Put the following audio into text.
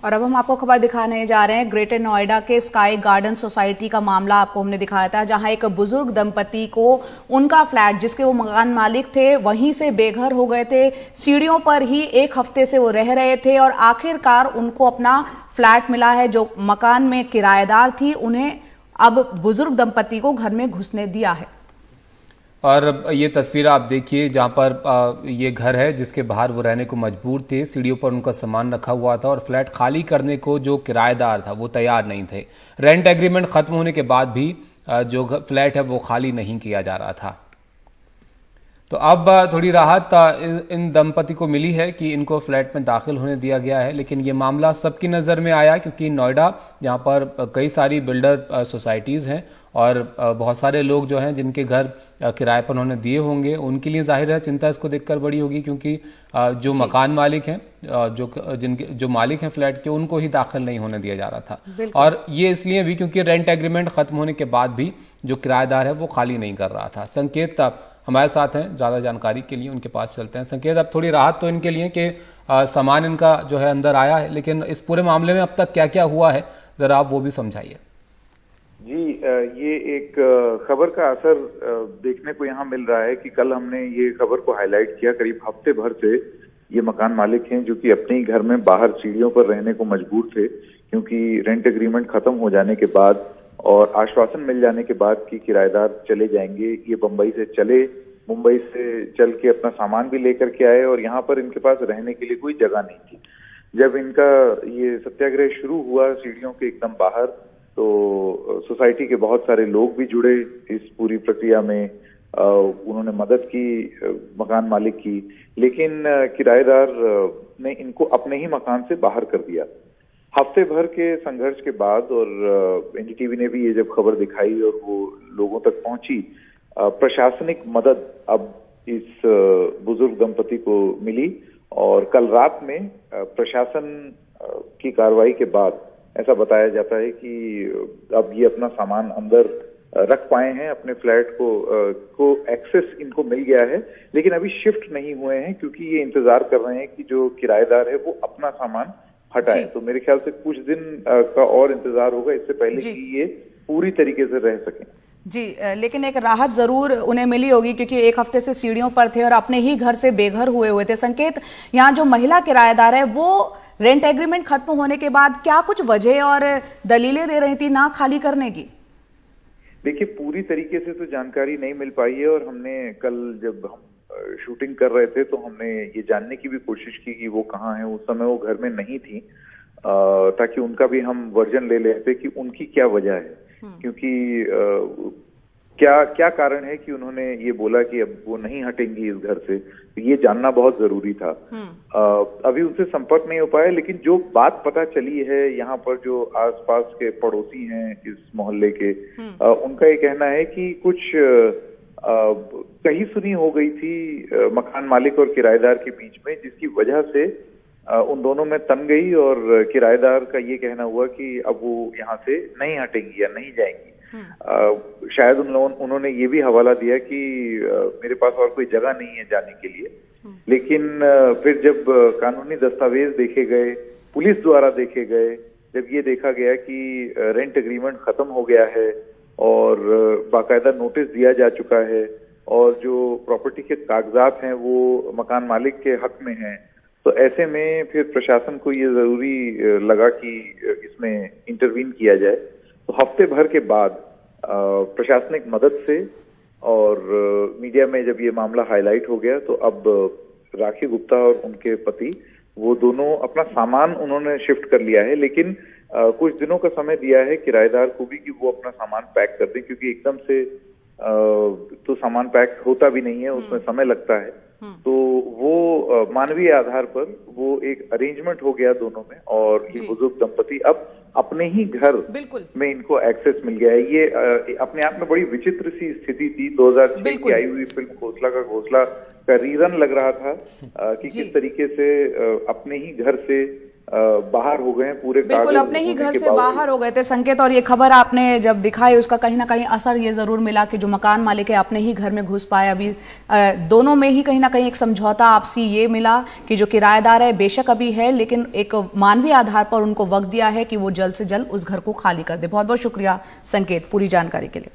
और अब हम आपको खबर दिखाने जा रहे हैं ग्रेटर नोएडा के स्काई गार्डन सोसाइटी का मामला आपको हमने दिखाया था, जहां एक बुजुर्ग दंपति को उनका फ्लैट जिसके वो मकान मालिक थे वहीं से बेघर हो गए थे। सीढ़ियों पर ही एक हफ्ते से वो रह रहे थे और आखिरकार उनको अपना फ्लैट मिला है। जो मकान में किराएदार थी उन्हें अब बुजुर्ग दंपति को घर में घुसने दिया है। और ये तस्वीर आप देखिए जहां पर ये घर है जिसके बाहर वो रहने को मजबूर थे। सीढ़ियों पर उनका सामान रखा हुआ था और फ्लैट खाली करने को जो किराएदार था वो तैयार नहीं थे। रेंट एग्रीमेंट खत्म होने के बाद भी जो फ्लैट है वो खाली नहीं किया जा रहा था। तो अब थोड़ी राहत इन दंपति को मिली है कि इनको फ्लैट में दाखिल होने दिया गया है। लेकिन ये मामला सबकी नज़र में आया क्योंकि नोएडा जहां पर कई सारी बिल्डर सोसाइटीज़ हैं और बहुत सारे लोग जो हैं जिनके घर किराए पर उन्होंने दिए होंगे, उनके लिए जाहिर है चिंता इसको देखकर बड़ी होगी क्योंकि जो मकान मालिक हैं, जो मालिक हैं फ्लैट के, उनको ही दाखिल नहीं होने दिया जा रहा था। और ये इसलिए भी क्योंकि रेंट एग्रीमेंट खत्म होने के बाद भी जो किराएदार है वो खाली नहीं कर रहा था। संकेत हमारे साथ हैं, ज्यादा जानकारी के लिए उनके पास चलते हैं। संकेत, अब थोड़ी राहत तो इनके लिए कि सामान इनका जो है अंदर आया है, लेकिन इस पूरे मामले में अब तक क्या क्या हुआ है जरा आप वो भी समझाइए। जी, ये एक खबर का असर देखने को यहाँ मिल रहा है कि कल हमने ये खबर को हाईलाइट किया। करीब हफ्ते भर से ये मकान मालिक हैं जो कि अपने ही घर में बाहर सीढ़ियों पर रहने को मजबूर थे क्योंकि रेंट एग्रीमेंट खत्म हो जाने के बाद और आश्वासन मिल जाने के बाद कि किराएदार चले जाएंगे, ये मुंबई से चल के अपना सामान भी लेकर के आए और यहाँ पर इनके पास रहने के लिए कोई जगह नहीं थी। जब इनका ये सत्याग्रह शुरू हुआ सीढ़ियों के एकदम बाहर, तो सोसाइटी के बहुत सारे लोग भी जुड़े इस पूरी प्रक्रिया में। उन्होंने मदद की मकान मालिक की, लेकिन किराएदार ने इनको अपने ही मकान से बाहर कर दिया। हफ्ते भर के संघर्ष के बाद और एनडीटीवी ने भी ये जब खबर दिखाई और वो लोगों तक पहुंची, प्रशासनिक मदद अब इस बुजुर्ग दंपति को मिली और कल रात में प्रशासन की कार्रवाई के बाद ऐसा बताया जाता है कि अब ये अपना सामान अंदर रख पाए हैं। अपने फ्लैट को एक्सेस इनको मिल गया है, लेकिन अभी शिफ्ट नहीं हुए हैं क्योंकि ये इंतजार कर रहे हैं कि जो किराएदार है वो अपना सामान हटाए। तो मेरे ख्याल से कुछ दिन का और इंतजार होगा इससे पहले कि ये पूरी तरीके से रह सकें। जी, लेकिन एक राहत जरूर उन्हें मिली होगी क्योंकि एक हफ्ते से सीढ़ियों पर थे और अपने ही घर से बेघर हुए थे। संकेत, यहाँ जो महिला किराएदार है वो रेंट एग्रीमेंट खत्म होने के बाद क्या कुछ वजह और दलीलें दे रही थी ना खाली करने की? देखिए, पूरी तरीके से तो जानकारी नहीं मिल पाई है और हमने कल जब हम शूटिंग कर रहे थे तो हमने ये जानने की भी कोशिश की कि वो कहाँ है। उस समय वो घर में नहीं थी, ताकि उनका भी हम वर्जन ले लेते कि उनकी क्या वजह है, क्योंकि क्या कारण है कि उन्होंने ये बोला कि अब वो नहीं हटेंगी इस घर से, तो ये जानना बहुत जरूरी था। अभी उनसे संपर्क नहीं हो पाया, लेकिन जो बात पता चली है यहाँ पर जो आसपास के पड़ोसी हैं इस मोहल्ले के, उनका ये कहना है कि कुछ कही सुनी हो गई थी मकान मालिक और किराएदार के बीच में, जिसकी वजह से उन दोनों में तन गई और किराएदार का ये कहना हुआ कि अब वो यहाँ से नहीं हटेंगी या नहीं जाएंगी। शायद उन्होंने ये भी हवाला दिया कि मेरे पास और कोई जगह नहीं है जाने के लिए। लेकिन फिर जब कानूनी दस्तावेज देखे गए, पुलिस द्वारा देखे गए, जब ये देखा गया कि रेंट एग्रीमेंट खत्म हो गया है और बाकायदा नोटिस दिया जा चुका है और जो प्रॉपर्टी के कागजात हैं वो मकान मालिक के हक में हैं, तो ऐसे में फिर प्रशासन को ये जरूरी लगा कि इसमें इंटरवीन किया जाए। तो हफ्ते भर के बाद प्रशासनिक मदद से और मीडिया में जब ये मामला हाईलाइट हो गया, तो अब राखी गुप्ता और उनके पति वो दोनों अपना सामान उन्होंने शिफ्ट कर लिया है, लेकिन कुछ दिनों का समय दिया है किराएदार को भी कि वो अपना सामान पैक कर दें, क्योंकि एकदम से तो सामान पैक होता भी नहीं है, उसमें समय लगता है। तो वो मानवीय आधार पर वो एक अरेंजमेंट हो गया दोनों में और ये बुजुर्ग दंपति अब अपने ही घर में इनको एक्सेस मिल गया है। ये अपने आप में बड़ी विचित्र सी स्थिति थी। 2006 की आई हुई फिल्म घोसला का रीरन लग रहा था कि किस तरीके से अपने ही घर से बाहर हो गए हैं पूरे बिल्कुल कागज अपने ही होने घर के से बावजूद। बाहर हो गए थे संकेत। और ये खबर आपने जब दिखाई उसका कहीं ना कहीं असर ये जरूर मिला कि जो मकान मालिक है अपने ही घर में घुस पाए। अभी दोनों में ही कहीं ना कहीं एक समझौता आपसी ये मिला कि जो किराएदार है बेशक अभी है, लेकिन एक मानवीय आधार पर उनको वक्त दिया है कि वो जल्द से जल्द उस घर को खाली कर दे। बहुत बहुत शुक्रिया संकेत पूरी जानकारी के लिए।